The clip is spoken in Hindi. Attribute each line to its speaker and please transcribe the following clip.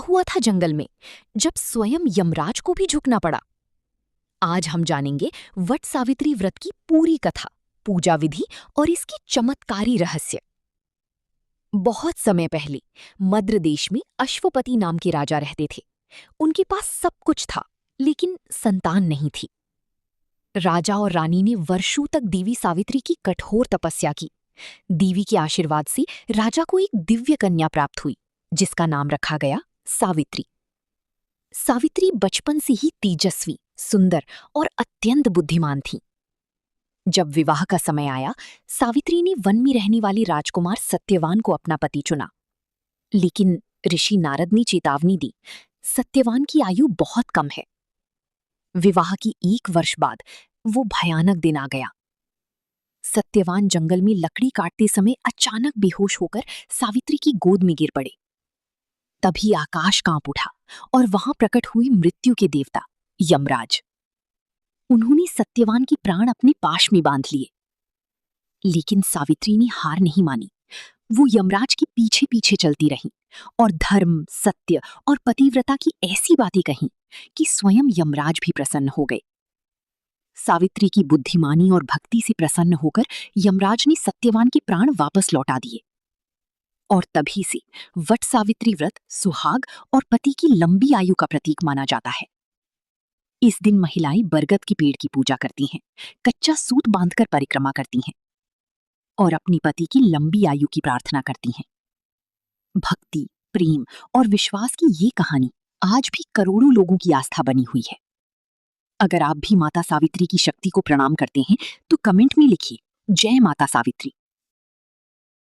Speaker 1: हुआ था जंगल में, जब स्वयं यमराज को भी झुकना पड़ा? आज हम जानेंगे वट सावित्री व्रत की पूरी कथा, पूजा विधि और इसकी चमत्कारी रहस्य। बहुत समय पहले मद्र देश में अश्वपति नाम के राजा रहते थे। उनके पास सब कुछ था, लेकिन संतान नहीं थी। राजा और रानी ने वर्षों तक देवी सावित्री की कठोर तपस्या की। देवी के आशीर्वाद से राजा को एक दिव्य कन्या प्राप्त हुई, जिसका नाम रखा गया सावित्री। सावित्री बचपन से ही तेजस्वी, सुंदर और अत्यंत बुद्धिमान थी। जब विवाह का समय आया, सावित्री ने वन में रहने वाले राजकुमार सत्यवान को अपना पति चुना। लेकिन ऋषि नारद ने चेतावनी दी, सत्यवान की आयु बहुत कम है। विवाह की 1 वर्ष बाद वो भयानक दिन आ गया। सत्यवान जंगल में लकड़ी काटते समय अचानक बेहोश होकर सावित्री की गोद में गिर पड़े। तभी आकाश कांप उठा और वहां प्रकट हुए मृत्यु के देवता यमराज। उन्होंने सत्यवान की प्राण अपने पाश में बांध लिए। लेकिन सावित्री ने हार नहीं मानी। वो यमराज के पीछे पीछे चलती रही और धर्म, सत्य और पतिव्रता की ऐसी बातें कहीं कि स्वयं यमराज भी प्रसन्न हो गए। सावित्री की बुद्धिमानी और भक्ति से प्रसन्न होकर यमराज ने सत्यवान के प्राण वापस लौटा दिए। और तभी से वट सावित्री व्रत सुहाग और पति की लंबी आयु का प्रतीक माना जाता है। इस दिन महिलाएं बरगद के पेड़ की पूजा करती हैं, कच्चा सूत बांधकर परिक्रमा करती हैं और अपने पति की लंबी आयु की प्रार्थना करती हैं। भक्ति, प्रेम और विश्वास की ये कहानी आज भी करोड़ों लोगों की आस्था बनी हुई है। अगर आप भी माता सावित्री की शक्ति को प्रणाम करते हैं, तो कमेंट में लिखिए, जय माता सावित्री।